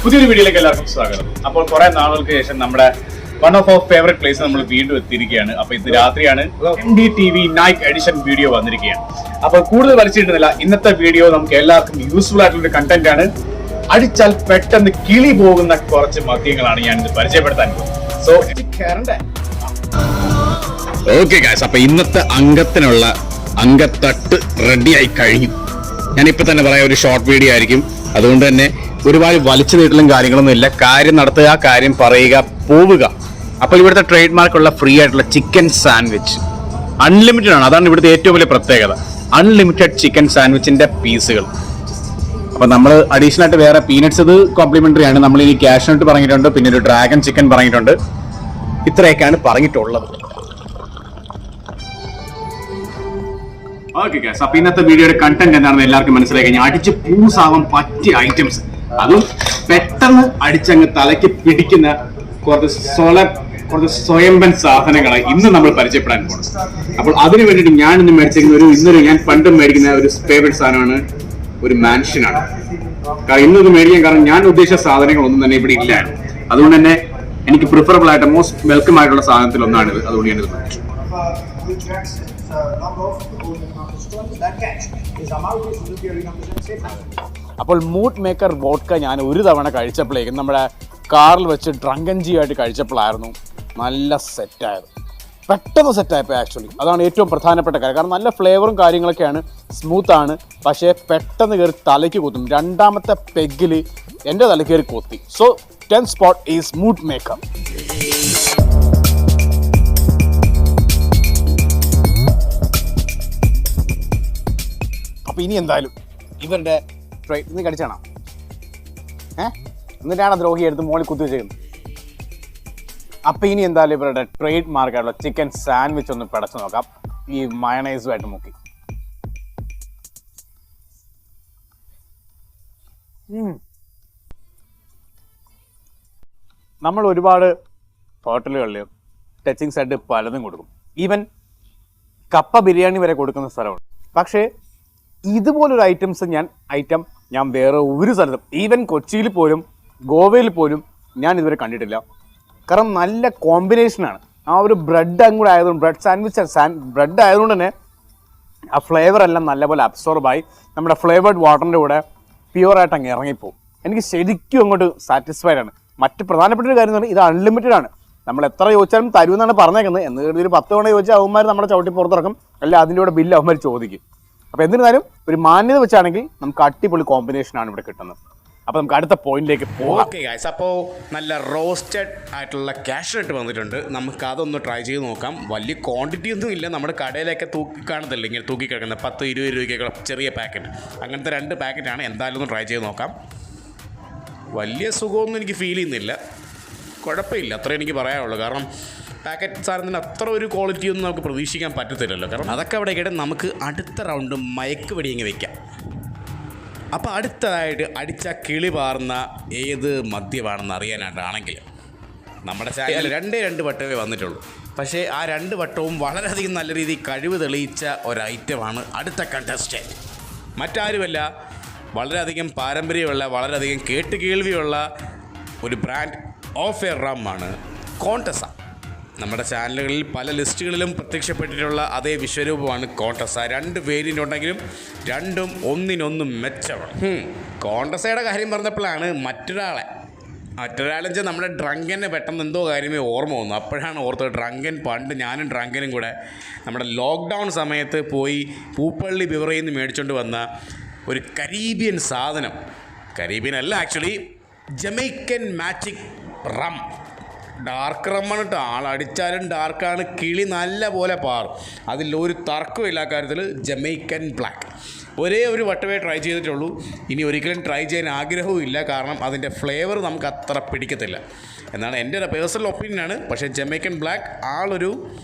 പുതിയൊരു വീഡിയോയിലേക്ക് എല്ലാവർക്കും സ്വാഗതം. അപ്പോൾ കുറെ നാളുകൾക്ക് ശേഷം നമ്മുടെ one of our favourite place നമ്മൾ വീണ്ടും എത്തിയിരിക്കുകയാണ്. അപ്പൊ ഇത് രാത്രിയാണ് MDTV നൈറ്റ് എഡിഷൻ വീഡിയോ വന്നിരിക്കുകയാണ്. അപ്പോൾ കൂടുതൽ വലിച്ചിട്ടുന്നില്ല, ഇന്നത്തെ വീഡിയോ നമുക്ക് എല്ലാവർക്കും യൂസ്ഫുൾ ആയിട്ടുള്ള കണ്ടന്റ് ആണ്. അടിച്ചാൽ പെട്ടെന്ന് കിളി പോകുന്ന കുറച്ച് മദ്യങ്ങളാണ് ഞാൻ ഇത് പരിചയപ്പെടുത്താൻ പോകുന്നത്. സോ ഓക്കെ ഗൈസ്, അപ്പൊ ഇന്നത്തെ അംഗത്തിനുള്ള അംഗത്തട്ട് റെഡിയായി കഴിഞ്ഞു. ഞാനിപ്പോ തന്നെ പറയാം, ഒരു ഷോർട്ട് വീഡിയോ ആയിരിക്കും. അതുകൊണ്ട് തന്നെ ഒരുപാട് വലിച്ചു നീട്ടലും കാര്യങ്ങളൊന്നും ഇല്ല. കാര്യം നടത്തുക, കാര്യം പറയുക, പോവുക. അപ്പോൾ ഇവിടുത്തെ ട്രേഡ് മാർക്കുള്ള ഫ്രീ ആയിട്ടുള്ള ചിക്കൻ സാൻഡ്വിച്ച് അൺലിമിറ്റഡ് ആണ്. അതാണ് ഇവിടുത്തെ ഏറ്റവും വലിയ പ്രത്യേകത. അൺലിമിറ്റഡ് ചിക്കൻ സാൻഡ്വിച്ചിന്റെ പീസുകൾ. അപ്പൊ നമ്മൾ അഡീഷണൽ ആയിട്ട് വേറെ പീനട്സ് ഇത് കോംപ്ലിമെന്ററി ആണ്. നമ്മൾ ഇനി കാഷ്നട്ട് പറഞ്ഞിട്ടുണ്ട്, പിന്നെ ഒരു ഡ്രാഗൺ ചിക്കൻ പറഞ്ഞിട്ടുണ്ട്. ഇത്രയൊക്കെയാണ് പറഞ്ഞിട്ടുള്ളത്. ഓക്കെ ഗൈസ്, അപ്പൊ ഇന്നത്തെ വീഡിയോയുടെ കണ്ടന്റ് എന്താണെന്ന് എല്ലാവർക്കും മനസ്സിലായി കഴിഞ്ഞാൽ അടിച്ച് പൂസാവാൻ പറ്റിയ ഐറ്റംസ്, അതും പെട്ടെന്ന് അടിച്ചങ്ങ് തലയ്ക്ക് പിടിക്കുന്ന കുറച്ച് സ്വയംഭൻ സാധനങ്ങളായി ഇന്ന് നമ്മൾ പരിചയപ്പെടാൻ പോകുന്നത്. അപ്പോൾ അതിനു വേണ്ടിയിട്ട് ഞാൻ ഇന്ന് മേടിച്ചിരിക്കുന്ന ഞാൻ പണ്ടും മേടിക്കുന്ന ഒരു ഫേവറേറ്റ് സാധനമാണ്, ഒരു മാൻഷനാണ്. കാരണം ഇന്നത് മേടിക്കാൻ കാരണം ഞാൻ ഉദ്ദേശിച്ച സാധനങ്ങളൊന്നും തന്നെ ഇവിടെ ഇല്ല. അതുകൊണ്ട് തന്നെ എനിക്ക് പ്രിഫറബിൾ ആയിട്ട് മോസ്റ്റ് വെൽക്കം ആയിട്ടുള്ള സാധനത്തിൽ ഒന്നാണിത്. അതുകൊണ്ട് ഞാനിത് മേടിച്ചു. അപ്പോൾ മൂഡ് മേക്കർ വോഡ്ക ഞാൻ ഒരു തവണ കഴിച്ചപ്പോഴേക്കും നമ്മുടെ കാറിൽ വെച്ച് ഡ്രങ്കൻജി ആയിട്ട് കഴിച്ചപ്പോഴായിരുന്നു നല്ല സെറ്റായത്. പെട്ടെന്ന് സെറ്റായപ്പോൾ ആക്ച്വലി അതാണ് ഏറ്റവും പ്രധാനപ്പെട്ട കാര്യം. കാരണം നല്ല ഫ്ലേവറും കാര്യങ്ങളൊക്കെയാണ്, സ്മൂത്താണ്. പക്ഷേ പെട്ടെന്ന് കയറി തലയ്ക്ക് കൊത്തും. രണ്ടാമത്തെ പെഗ്ഗിൽ എൻ്റെ തലയ്ക്ക് കയറി കൊത്തി. So 10th spot is mood maker. അപ്പോൾ ഇനി എന്തായാലും ഇവരുടെ ട്രേഡ് ഇന്ന് കടിച്ചാണോ എന്നിട്ടാണ് ദ്രോഹി എടുത്ത് മോളിൽ കുത്തി വെച്ചേക്കുന്നത്. അപ്പം ഇനി എന്തായാലും ഇവരുടെ ട്രേഡ് മാർക്കായിട്ടുള്ള ചിക്കൻ സാൻഡ്വിച്ച് ഒന്ന് പിടച്ചു നോക്കാം, ഈ മയണൈസുമായിട്ട് മുക്കി. നമ്മൾ ഒരുപാട് ഹോട്ടലുകളിൽ ടച്ചിങ് സെറ്റ് പലതും കൊടുക്കും. ഈവൻ കപ്പ ബിരിയാണി വരെ കൊടുക്കുന്ന സ്ഥലമുണ്ട്. പക്ഷേ ഇതുപോലൊരു ഐറ്റം ഞാൻ വേറെ ഒരു സ്ഥലത്തും, ഈവൻ കൊച്ചിയിൽ പോലും ഗോവയിൽ പോലും ഞാൻ ഇതുവരെ കണ്ടിട്ടില്ല. കാരണം നല്ല കോമ്പിനേഷനാണ്. ആ ഒരു ബ്രെഡ് അങ്ങൂടെ ആയതുകൊണ്ട്, ബ്രെഡ് ആയതുകൊണ്ട് തന്നെ ആ ഫ്ലേവർ എല്ലാം നല്ലപോലെ അബ്സോർബായി നമ്മുടെ ഫ്ലേവേർഡ് വാട്ടറിൻ്റെ കൂടെ പ്യുവറായിട്ട് അങ്ങ് ഇറങ്ങിപ്പോവും. എനിക്ക് ശരിക്കും അങ്ങോട്ട് സാറ്റിസ്ഫൈഡ് ആണ്. മറ്റ് പ്രധാനപ്പെട്ട ഒരു കാര്യം എന്ന് പറഞ്ഞാൽ ഇത് അൺലിമിറ്റഡ് ആണ്. നമ്മൾ എത്ര ചോദിച്ചാലും തരുമെന്നാണ് പറഞ്ഞേക്കുന്നത്. എന്ന് കരുതി ഒരു 10 തവണ ചോദിച്ചാൽ അവന്മാർ നമ്മുടെ ചവിട്ടി പുറത്തിറക്കും, അല്ല അതിൻ്റെ കൂടെ ബില്ല് അവന്മാർ ചോദിക്കും. അപ്പോൾ എന്നിരുന്നാലും ഒരു മാന്യത വെച്ചാണെങ്കിൽ നമുക്ക് അടിപൊളി കോമ്പിനേഷനാണ് ഇവിടെ കിട്ടുന്നത്. അപ്പോൾ നമുക്ക് അടുത്ത പോയിന്റിലേക്ക് പോകാം. ഓക്കെ ഗൈസ്, അപ്പോൾ നല്ല റോസ്റ്റഡ് ആയിട്ടുള്ള കാഷ്നട്ട് വന്നിട്ടുണ്ട്. നമുക്ക് അതൊന്ന് ട്രൈ ചെയ്ത് നോക്കാം. വലിയ ക്വാണ്ടിറ്റി ഒന്നും ഇല്ല. നമ്മുടെ കടയിലൊക്കെ കാണത്തില്ല, ഇങ്ങനെ തൂക്കിക്കിടക്കുന്ന 10-20 രൂപയ്ക്കുള്ള ചെറിയ പാക്കറ്റ്. അങ്ങനത്തെ 2 പാക്കറ്റാണ്. എന്തായാലും ഒന്ന് ട്രൈ ചെയ്ത് നോക്കാം. വലിയ സുഖമൊന്നും എനിക്ക് ഫീൽ ചെയ്യുന്നില്ല, കുഴപ്പമില്ല, അത്രേ എനിക്ക് പറയാനുള്ളൂ. കാരണം പാക്കറ്റ് സാധനത്തിന് അത്ര ഒരു ക്വാളിറ്റി ഒന്നും നമുക്ക് പ്രതീക്ഷിക്കാൻ പറ്റത്തില്ലല്ലോ. കാരണം അതൊക്കെ അവിടെ ഇടയിൽ നമുക്ക് അടുത്ത റൗണ്ട് മയക്ക് വെടിയങ്ങ് വയ്ക്കാം. അപ്പോൾ അടുത്തതായിട്ട് അടിച്ച കിളി പാർന്ന ഏത് മദ്യമാണെന്ന് അറിയാനായിട്ടാണെങ്കിൽ നമ്മുടെ ചാനൽ 2 വട്ടമേ വന്നിട്ടുള്ളൂ. പക്ഷേ ആ 2 വട്ടവും വളരെയധികം നല്ല രീതിയിൽ കഴിവ് തെളിയിച്ച ഒരൈറ്റമാണ് അടുത്ത കണ്ടസ്റ്റൻറ്റ്. മറ്റാരുമല്ല, വളരെയധികം പാരമ്പര്യമുള്ള, വളരെയധികം കേട്ടുകേൾവിയുള്ള ഒരു ബ്രാൻഡ് ഓഫ് എ റം ആണ് കോണ്ടസ. നമ്മുടെ ചാനലുകളിൽ പല ലിസ്റ്റുകളിലും പ്രത്യക്ഷപ്പെട്ടിട്ടുള്ള അതേ വിശ്വരൂപമാണ് കോണ്ടസ. 2 വേരിയൻ്റ് ഉണ്ടെങ്കിലും രണ്ടും ഒന്നിനൊന്നും മെച്ചമാണ്. കോണ്ടസയുടെ കാര്യം പറഞ്ഞപ്പോഴാണ് മറ്റൊരാളെന്ന് വെച്ചാൽ നമ്മുടെ ഡ്രങ്കനെ പെട്ടെന്ന് എന്തോ കാര്യമേ ഓർമ്മ വന്നു. അപ്പോഴാണ് ഓർത്തത് ഡ്രങ്കൻ, പണ്ട് ഞാനും ഡ്രങ്കനും കൂടെ നമ്മുടെ ലോക്ക്ഡൗൺ സമയത്ത് പോയി പൂപ്പള്ളി ബിവറയിൽ നിന്ന് മേടിച്ചുകൊണ്ട് വന്ന ഒരു കരീബിയൻ സാധനം, കരീബിയൻ അല്ല actually Jamaican magic rum. Dark റമ്മാണ് കേട്ടോ. ആളടിച്ചാലും ഡാർക്കാണ്, കിളി നല്ല പോലെ പാറും. അതിലൊരു തർക്കമില്ല കാര്യത്തിൽ. ജമൈക്കൻ ബ്ലാക്ക് ഒരേ ഒരു വട്ടമേ ട്രൈ ചെയ്തിട്ടുള്ളൂ. ഇനി ഒരിക്കലും ട്രൈ ചെയ്യാൻ ആഗ്രഹവും ഇല്ല. കാരണം അതിൻ്റെ ഫ്ലേവർ നമുക്ക് അത്ര പിടിക്കത്തില്ല എന്നാണ് എൻ്റെ ഒരു പേഴ്സണൽ ഒപ്പീനിയനാണ്. പക്ഷേ ജമൈക്കൻ ബ്ലാക്ക് ആളൊരു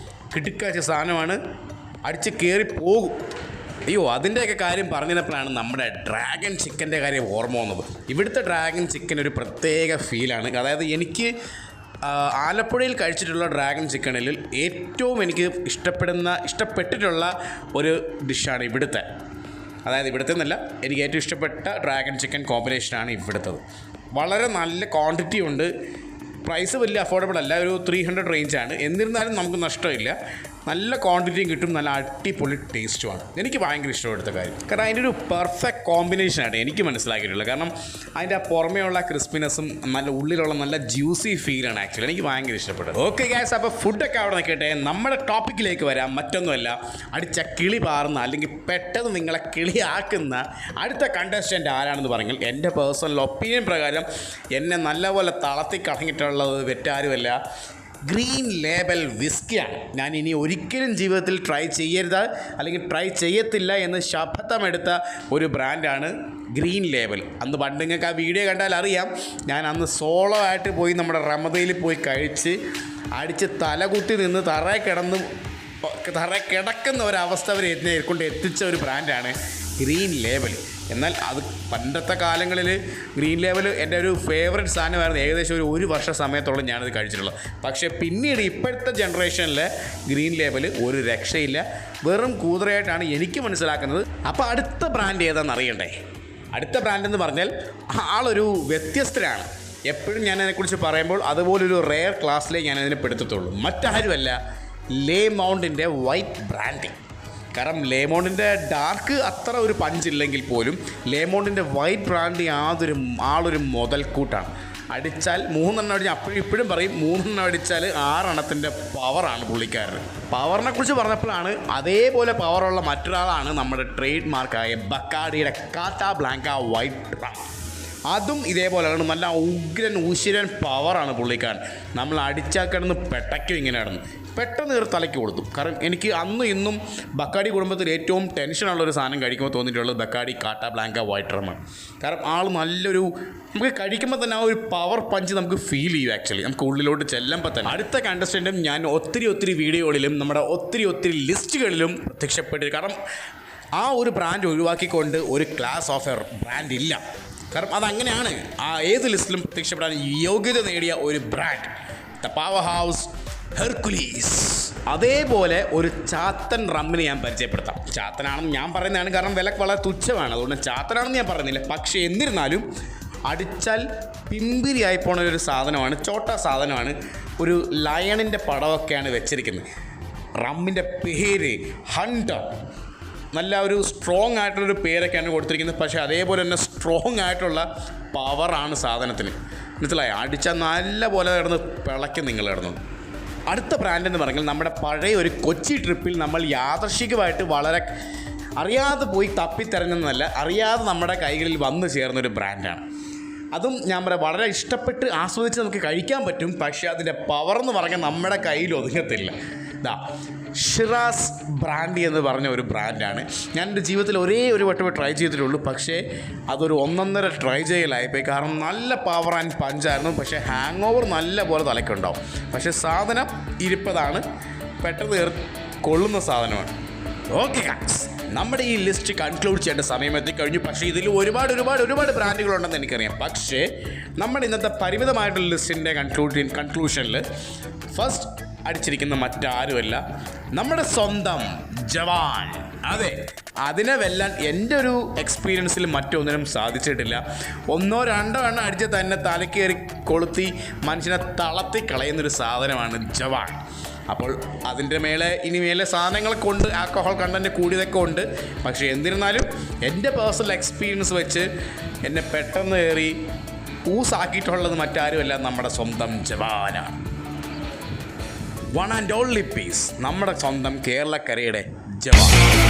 കിടുക്കാച്ച സാധനമാണ്, അടിച്ച് കയറി പോകും. അയ്യോ, അതിൻ്റെയൊക്കെ കാര്യം പറഞ്ഞപ്പോഴാണ് നമ്മുടെ ഡ്രാഗൺ ചിക്കൻ്റെ കാര്യം ഓർമ്മ വന്നത്. ഇവിടുത്തെ ഡ്രാഗൺ ചിക്കൻ ഒരു പ്രത്യേക ഫീലാണ്. അതായത് എനിക്ക് ആലപ്പുഴയിൽ കഴിച്ചിട്ടുള്ള ഡ്രാഗൺ ചിക്കനിൽ ഏറ്റവും എനിക്ക് ഇഷ്ടപ്പെട്ടിട്ടുള്ള ഒരു ഡിഷാണ് ഇവിടുത്തെ. അതായത് ഇവിടുത്തെ എന്നല്ല, എനിക്ക് ഏറ്റവും ഇഷ്ടപ്പെട്ട ഡ്രാഗൺ ചിക്കൻ കോമ്പിനേഷനാണ് ഇവിടുത്തത്. വളരെ നല്ല ക്വാണ്ടിറ്റി ഉണ്ട്. പ്രൈസ് വലിയ അഫോർഡബിൾ അല്ല, ഒരു 300 റേഞ്ചാണ്. എന്നിരുന്നാലും നമുക്ക് നഷ്ടമില്ല. നല്ല ക്വാണ്ടിറ്റിയും കിട്ടും, നല്ല അടിപൊളി ടേസ്റ്റുമാണ്. എനിക്ക് ഭയങ്കര ഇഷ്ടപ്പെടുത്ത കാര്യം, കാരണം അതിൻ്റെ ഒരു പെർഫെക്റ്റ് കോമ്പിനേഷനാണ് എനിക്ക് മനസ്സിലാക്കിയിട്ടുള്ളത്. കാരണം അതിൻ്റെ ആ പുറമേയുള്ള ക്രിസ്പിനെസ്സും നല്ല ഉള്ളിലുള്ള നല്ല ജ്യൂസി ഫീലാണ് ആക്ച്വലി എനിക്ക് ഭയങ്കര ഇഷ്ടപ്പെട്ടത്. ഓക്കെ ഗൈസ്, അപ്പോൾ ഫുഡൊക്കെ അവിടെ നിൽക്കട്ടെ, നമ്മുടെ ടോപ്പിക്കിലേക്ക് വരാം. മറ്റൊന്നുമല്ല, അടിച്ച കിളി പാറുന്ന അല്ലെങ്കിൽ പെട്ടെന്ന് നിങ്ങളെ കിളിയാക്കുന്ന അടുത്ത കണ്ടസ്റ്റൻ്റ് ആരാണെന്ന് പറഞ്ഞാൽ എൻ്റെ പേഴ്സണൽ ഒപ്പീനിയൻ പ്രകാരം എന്നെ നല്ലപോലെ തളർത്തി കളഞ്ഞിട്ടുള്ളത് വെറ്റാരുമല്ല, ഗ്രീൻ ലേബൽ വിസ്കിയാണ്. ഞാൻ ഇനി ഒരിക്കലും ജീവിതത്തിൽ ട്രൈ ചെയ്യരുത് അല്ലെങ്കിൽ ട്രൈ ചെയ്യത്തില്ല എന്ന് ശപഥമെടുത്ത ഒരു ബ്രാൻഡാണ് ഗ്രീൻ ലേബൽ. അന്ന് പണ്ട് നിങ്ങൾക്ക് ആ വീഡിയോ കണ്ടാൽ അറിയാം, ഞാൻ അന്ന് സോളോ ആയിട്ട് പോയി നമ്മുടെ റമദയിൽ പോയി കഴിച്ച് അടിച്ച് തലകുത്തി നിന്ന് തറയിൽ കിടക്കുന്ന ഒരവസ്ഥ വരെ കൊണ്ട് എത്തിച്ച ഒരു ബ്രാൻഡാണ് ഗ്രീൻ ലേബൽ. എന്നാൽ അത് പണ്ടത്തെ കാലങ്ങളിൽ ഗ്രീൻ ലേബൽ എൻ്റെ ഒരു ഫേവറേറ്റ് സാധനമായിരുന്നു. ഏകദേശം ഒരു വർഷ സമയത്തോളം ഞാനത് കഴിച്ചിട്ടുള്ളത്. പക്ഷേ പിന്നീട് ഇപ്പോഴത്തെ ജനറേഷനിൽ ഗ്രീൻ ലേബൽ ഒരു രക്ഷയില്ല, വെറും കൂതറയായിട്ടാണ് എനിക്ക് മനസ്സിലാക്കുന്നത്. അപ്പോൾ അടുത്ത ബ്രാൻഡ് ഏതാണെന്ന് അറിയണ്ടേ? അടുത്ത ബ്രാൻഡെന്ന് പറഞ്ഞാൽ ആളൊരു വ്യത്യസ്തരാണ്. എപ്പോഴും ഞാൻ അതിനെക്കുറിച്ച് പറയുമ്പോൾ അതുപോലൊരു റെയർ ക്ലാസ്സിലേ ഞാൻ അതിനെ പെടുത്തത്തുള്ളൂ. മറ്റാരുമല്ല, ലേ മൗണ്ടിൻ്റെ വൈറ്റ് ബ്രാൻഡി. കാരണം ലേമോണ്ടിൻ്റെ ഡാർക്ക് അത്ര ഒരു പഞ്ചില്ലെങ്കിൽ പോലും ലേമോണ്ടിൻ്റെ വൈറ്റ് ബ്രാൻഡി ആളൊരു മുതൽക്കൂട്ടാണ്. അടിച്ചാൽ 3 എണ്ണം അടിച്ചാൽ ഇപ്പോഴും പറയും 3 എണ്ണം അടിച്ചാൽ 6 എണ്ണത്തിൻ്റെ പവറാണ് പുള്ളിക്കാരൻ. പവറിനെ കുറിച്ച് പറഞ്ഞപ്പോഴാണ് അതേപോലെ പവറുള്ള മറ്റൊരാളാണ് നമ്മുടെ ട്രേഡ് മാർക്കായ ബക്കാഡിയുടെ കാട്ടാ ബ്ലാങ്ക വൈറ്റ് ബ്രാൻഡ്. അതും ഇതേപോലെയാണ്, നല്ല ഉഗ്രൻ ഉശിരൻ പവറാണ് പുള്ളിക്കാരൻ. നമ്മൾ അടിച്ചാൽ കിടന്ന് പെട്ടയ്ക്കും ഇങ്ങനെ കിടന്നു പെട്ടെന്ന് കയറി തലയ്ക്ക് കൊടുത്തു. കാരണം എനിക്ക് അന്നും ഇന്നും ബക്കാഡി കുടുംബത്തിൽ ഏറ്റവും ടെൻഷനുള്ളൊരു സാധനം കഴിക്കുമ്പോൾ തോന്നിയിട്ടുള്ളത് ബക്കാഡി കാട്ടാ ബ്ലാങ്ക വൈറ്റ് റമ്മാണ്. കാരണം ആൾ നല്ലൊരു, നമുക്ക് കഴിക്കുമ്പോൾ തന്നെ ആ ഒരു പവർ പഞ്ച് നമുക്ക് ഫീൽ ചെയ്യും ആക്ച്വലി, നമുക്ക് ഉള്ളിലോട്ട് ചെല്ലുമ്പോൾ തന്നെ. അടുത്ത കണ്ടസ്റ്റൻറ്റും ഞാൻ ഒത്തിരി വീഡിയോകളിലും നമ്മുടെ ഒത്തിരി ലിസ്റ്റുകളിലും പ്രത്യക്ഷപ്പെട്ടു. കാരണം ആ ഒരു ബ്രാൻഡ് ഒഴിവാക്കിക്കൊണ്ട് ഒരു ക്ലാസ് ഓഫ് എ ബ്രാൻഡ് ഇല്ല. കാരണം അതങ്ങനെയാണ്, ആ ഏത് ലിസ്റ്റിലും പ്രത്യക്ഷപ്പെടാൻ യോഗ്യത നേടിയ ഒരു brand, the power house Hercules. അതേപോലെ ഒരു ചാത്തൻ റമ്മിനെ ഞാൻ പരിചയപ്പെടുത്താം. ചാത്തനാണെന്ന് ഞാൻ പറയുന്നതാണ്, കാരണം വില വളരെ തുച്ഛമാണ്, അതുകൊണ്ട് ചാത്തനാണെന്ന് ഞാൻ പറയുന്നില്ല. പക്ഷേ എന്നിരുന്നാലും അടിച്ചാൽ പിമ്പിരിയായി പോണ ഒരു സാധനമാണ്, ചോട്ട സാധനമാണ്. ഒരു ലയണിൻ്റെ പടമൊക്കെയാണ് വെച്ചിരിക്കുന്നത്. റമ്മിൻ്റെ പേര് ഹണ്ടർ. നല്ല ഒരു സ്ട്രോങ് ആയിട്ടുള്ളൊരു പേരൊക്കെയാണ് കൊടുത്തിരിക്കുന്നത്. പക്ഷേ അതേപോലെ തന്നെ സ്ട്രോങ് ആയിട്ടുള്ള പവറാണ് സാധനത്തിന്, മനസ്സിലായി? അടിച്ചാൽ നല്ല പോലെ കിടന്ന് പിളയ്ക്കും നിങ്ങൾ കിടന്നു. അടുത്ത ബ്രാൻഡ് എന്ന് പറഞ്ഞാൽ നമ്മുടെ പഴയ ഒരു കൊച്ചി ട്രിപ്പിൽ നമ്മൾ യാദൃശികമായിട്ട് വളരെ അറിയാതെ പോയി തപ്പിത്തെരഞ്ഞെന്നല്ല, അറിയാതെ നമ്മുടെ കൈകളിൽ വന്നു ചേർന്നൊരു ബ്രാൻഡാണ്. അതും ഞാൻ പറയാം, വളരെ ഇഷ്ടപ്പെട്ട് ആസ്വദിച്ച് നമുക്ക് കഴിക്കാൻ പറ്റും. പക്ഷേ അതിൻ്റെ പവർ എന്ന് പറഞ്ഞാൽ നമ്മുടെ കയ്യിൽ ഒതുങ്ങത്തില്ല. ഷിറാസ് ബ്രാൻഡി എന്ന് പറഞ്ഞ ഒരു ബ്രാൻഡാണ്. ഞാൻ എൻ്റെ ജീവിതത്തിൽ ഒരേ ഒരു വട്ടമേ ട്രൈ ചെയ്തിട്ടുള്ളൂ. പക്ഷേ അതൊരു 1.5 ട്രൈ ചെയ്യലായിപ്പോയി. കാരണം നല്ല പവർ ആൻഡ് പഞ്ചായിരുന്നു. പക്ഷേ ഹാങ് ഓവർ നല്ല പോലെ തലയ്ക്കുണ്ടാവും. പക്ഷേ സാധനം ഇരിപ്പതാണ്, പെട്ടെന്ന് കൊള്ളുന്ന സാധനമാണ്. ഓക്കെ ഗൈസ്, നമ്മുടെ ഈ ലിസ്റ്റ് കൺക്ലൂഡ് ചെയ്യേണ്ട സമയം എത്തിക്കഴിഞ്ഞു. പക്ഷേ ഇതിൽ ഒരുപാട് ബ്രാൻഡുകളുണ്ടെന്ന് എനിക്കറിയാം. പക്ഷേ നമ്മുടെ ഇന്നത്തെ പരിമിതമായിട്ടുള്ള ലിസ്റ്റിൻ്റെ കൺക്ലൂഷനിൽ ഫസ്റ്റ് അടിച്ചിരിക്കുന്ന മറ്റാരുമല്ല, നമ്മുടെ സ്വന്തം ജവാൻ. അതെ, അതിനെ വെല്ലാൻ എൻ്റെ ഒരു എക്സ്പീരിയൻസിൽ മറ്റൊന്നിനും സാധിച്ചിട്ടില്ല. 1-2 എണ്ണം അടിച്ച് തന്നെ തലക്കേറി കൊളുത്തി മനുഷ്യനെ തളർത്തി കളയുന്നൊരു സാധനമാണ് ജവാൻ. അപ്പോൾ അതിൻ്റെ മേലെ സാധനങ്ങളൊക്കെ ഉണ്ട്, ആൽക്കഹോൾ കണ്ടൻറ്റ് കൂടിയതൊക്കെ ഉണ്ട്. പക്ഷേ എന്നിരുന്നാലും എൻ്റെ പേഴ്സണൽ എക്സ്പീരിയൻസ് വെച്ച് എന്നെ പെട്ടെന്ന് കയറി ഊസാക്കിയിട്ടുള്ളത് മറ്റാരുമല്ല, നമ്മുടെ സ്വന്തം ജവാനാണ്. വൺ ആൻഡ് ഓൺലി പീസ്, നമ്മുടെ സ്വന്തം കേരളക്കരയുടെ ജവാൻ.